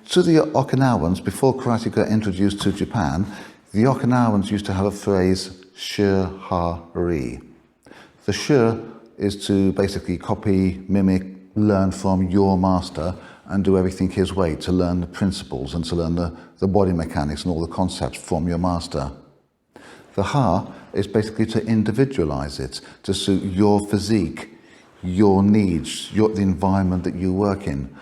to the Okinawans, before karate got introduced to Japan, the Okinawans used to have a phrase, Shu-Ha-Ri. The Shu is to basically copy, mimic, learn from your master and do everything his way, to learn the principles and to learn the body mechanics and all the concepts from your master. The Ha is basically to individualize it, to suit your physique, your needs, the environment that you work in.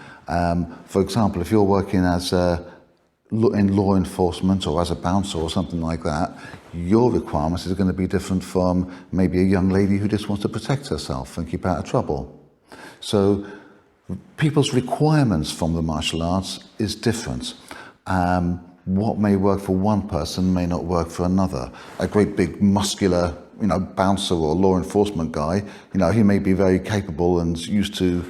For example, if you're working as in law enforcement or as a bouncer or something like that, your requirements are going to be different from maybe a young lady who just wants to protect herself and keep out of trouble. So people's requirements from the martial arts is different. What may work for one person may not work for another. A great big muscular, bouncer or law enforcement guy, he may be very capable and used to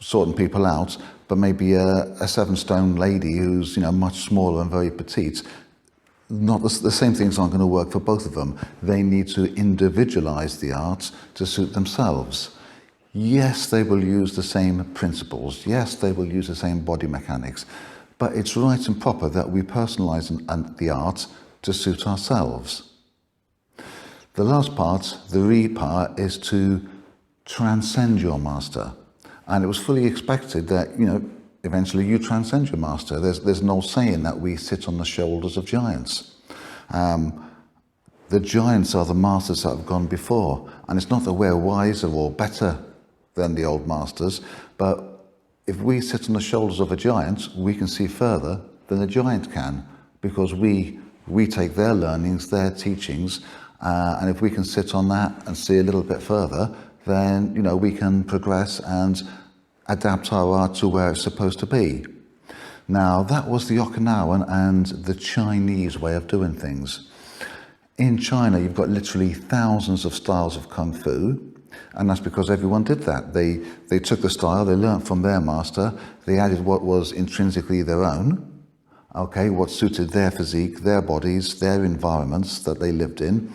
sorting people out, but maybe a 7-stone lady who's much smaller and very petite, not the same things aren't going to work for both of them. They need to individualize the art to suit themselves. Yes, they will use the same principles. Yes, they will use the same body mechanics, but it's right and proper that we personalize the art to suit ourselves. The last part, the Ri part, is to transcend your master. And it was fully expected that, eventually you transcend your master. There's an old saying that we sit on the shoulders of giants. The giants are the masters that have gone before. And it's not that we're wiser or better than the old masters, but if we sit on the shoulders of a giant, we can see further than a giant can, because we take their learnings, their teachings, and if we can sit on that and see a little bit further, then we can progress and adapt our art to where it's supposed to be. Now, that was the Okinawan and the Chinese way of doing things. In China, you've got literally thousands of styles of Kung Fu, and that's because everyone did that. They took the style, they learnt from their master, they added what was intrinsically their own, what suited their physique, their bodies, their environments that they lived in,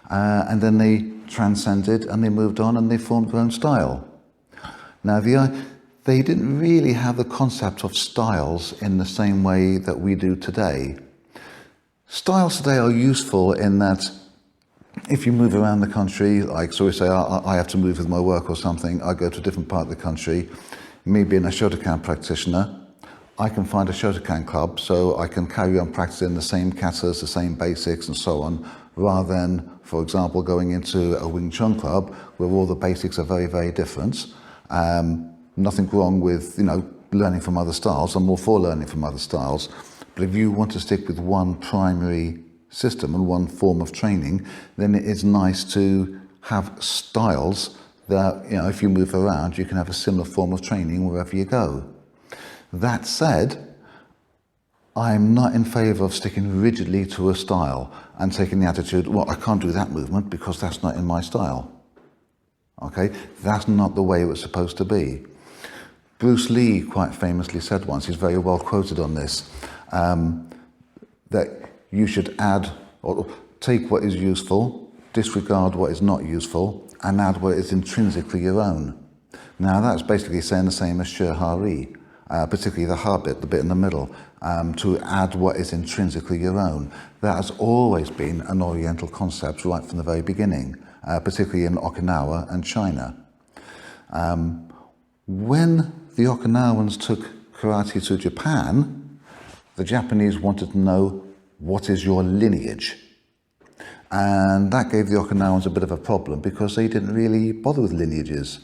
and then they transcended and they moved on and they formed their own style. Now, they didn't really have the concept of styles in the same way that we do today. Styles today are useful in that if you move around the country, like so we say, I have to move with my work or something, I go to a different part of the country, me being a Shotokan practitioner, I can find a Shotokan club so I can carry on practicing the same katas, the same basics and so on, rather than, for example, going into a Wing Chun club where all the basics are very, very different. Nothing wrong with, learning from other styles. I'm all for learning from other styles. But if you want to stick with one primary system and one form of training, then it is nice to have styles that, if you move around, you can have a similar form of training wherever you go. That said, I'm not in favour of sticking rigidly to a style and taking the attitude, well, I can't do that movement because that's not in my style. That's not the way it was supposed to be. Bruce Lee quite famously said once, he's very well quoted on this, that you should add or take what is useful, disregard what is not useful, and add what is intrinsically your own. Now that's basically saying the same as Shu-Ha-Ri, particularly the Ha bit, the bit in the middle, to add what is intrinsically your own. That has always been an Oriental concept right from the very beginning, particularly in Okinawa and China. When the Okinawans took karate to Japan, the Japanese wanted to know, what is your lineage? And that gave the Okinawans a bit of a problem because they didn't really bother with lineages.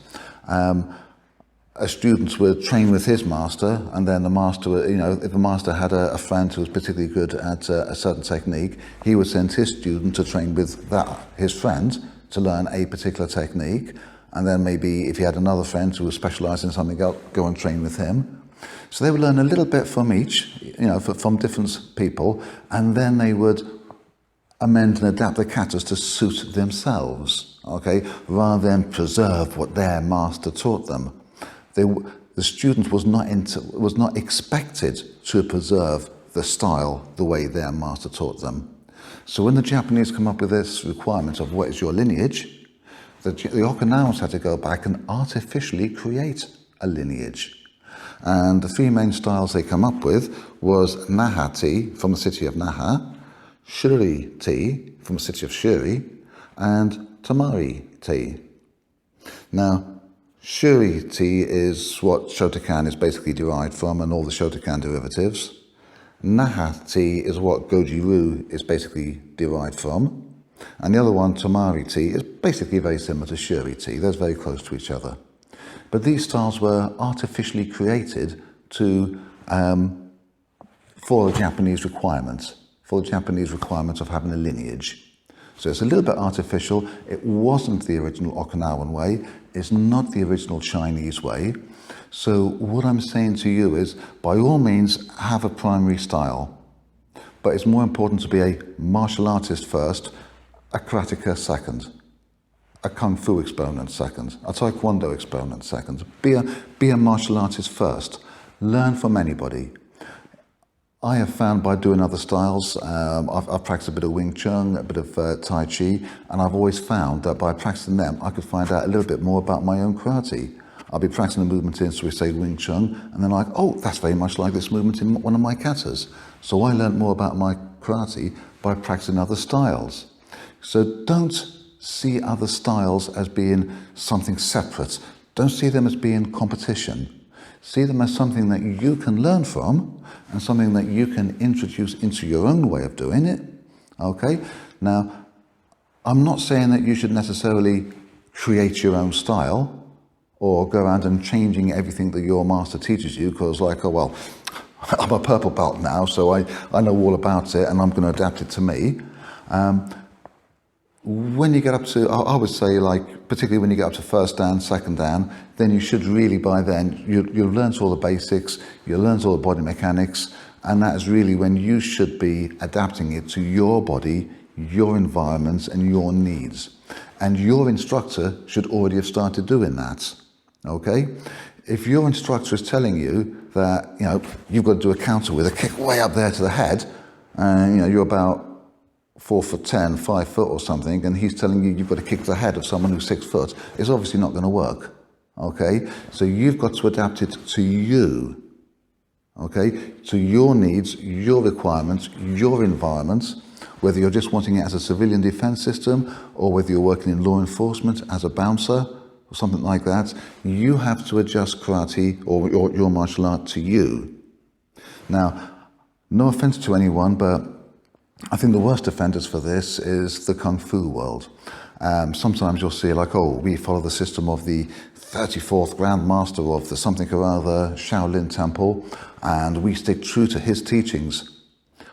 A student would train with his master, and then the master, if the master had a friend who was particularly good at a certain technique, he would send his student to train with his friend to learn a particular technique, and then maybe if he had another friend who was specialised in something else, go and train with him. So they would learn a little bit from each, from different people, and then they would amend and adapt the katas to suit themselves, rather than preserve what their master taught them. The student was not expected to preserve the style the way their master taught them. So when the Japanese come up with this requirement of what is your lineage, the Okinawans had to go back and artificially create a lineage. And the three main styles they come up with was Naha-Ti from the city of Naha, Shuri-Ti from the city of Shuri, and Tamari-Ti. Now, Shuri-Ti is what Shotokan is basically derived from, and all the Shotokan derivatives. Naha-Ti is what Goju-Ryu is basically derived from. And the other one, Tamari-Ti, is basically very similar to Shuri-Ti. They're very close to each other. But these styles were artificially created for the Japanese requirements, of having a lineage. So it's a little bit artificial. It wasn't the original Okinawan way. It's not the original Chinese way. So what I'm saying to you is, by all means, have a primary style. But it's more important to be a martial artist first, a karateka second, a kung fu exponent second, a taekwondo exponent second. Be a martial artist first. Learn from anybody. I have found by doing other styles, I've practiced a bit of Wing Chun, a bit of Tai Chi, and I've always found that by practicing them, I could find out a little bit more about my own karate. I'll be practicing a movement in, so we say Wing Chun, and then like, oh, that's very much like this movement in one of my katas. So I learned more about my karate by practicing other styles. So don't see other styles as being something separate. Don't see them as being competition. See them as something that you can learn from and something that you can introduce into your own way of doing it. Okay? Now, I'm not saying that you should necessarily create your own style or go around and changing everything that your master teaches you, because like, oh, well, I'm a purple belt now, so I know all about it and I'm going to adapt it to me. When you get up to, I would say, like, particularly when you get up to first dan, second dan, then you should really, by then, you've learned all the basics, you've learned all the body mechanics, and that is really when you should be adapting it to your body, your environment, and your needs. And your instructor should already have started doing that, okay? If your instructor is telling you that, you know, you've got to do a counter with a kick way up there to the head, and, you know, you're about 4'10", 5 foot or something, and he's telling you you've got to kick the head of someone who's 6 foot, it's obviously not going to work, okay? So you've got to adapt it to you, okay? To your needs, your requirements, your environment, whether you're just wanting it as a civilian defense system or whether you're working in law enforcement as a bouncer or something like that, you have to adjust karate or your martial art to you. Now, no offense to anyone, but I think the worst offenders for this is the Kung Fu world. Sometimes you'll see like, oh, we follow the system of the 34th Grand Master of the something or other Shaolin Temple, and we stick true to his teachings.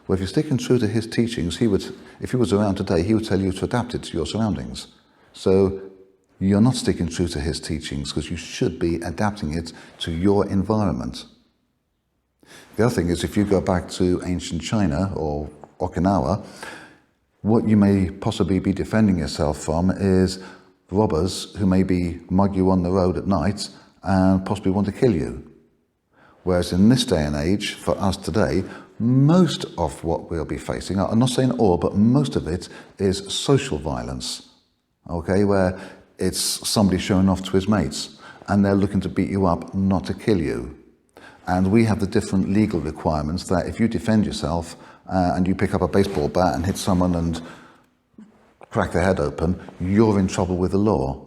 Well, if you're sticking true to his teachings, if he was around today, he would tell you to adapt it to your surroundings. So you're not sticking true to his teachings because you should be adapting it to your environment. The other thing is, if you go back to ancient China or Okinawa, what you may possibly be defending yourself from is robbers who maybe mug you on the road at night and possibly want to kill you. Whereas in this day and age, for us today, most of what we'll be facing, I'm not saying all, but most of it is social violence, okay, where it's somebody showing off to his mates and they're looking to beat you up, not to kill you. And we have the different legal requirements that if you defend yourself and you pick up a baseball bat and hit someone and crack their head open, you're in trouble with the law.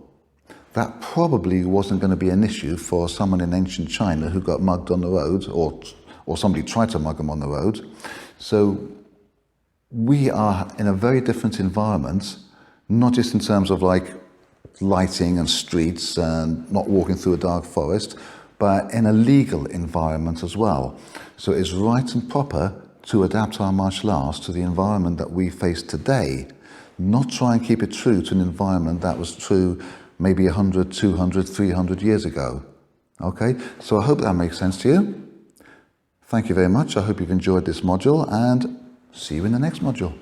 That probably wasn't going to be an issue for someone in ancient China who got mugged on the road or somebody tried to mug them on the road. So we are in a very different environment, not just in terms of like lighting and streets and not walking through a dark forest, but in a legal environment as well. So it's right and proper to adapt our martial arts to the environment that we face today, not try and keep it true to an environment that was true maybe 100, 200, 300 years ago. Okay, so I hope that makes sense to you. Thank you very much. I hope you've enjoyed this module and see you in the next module.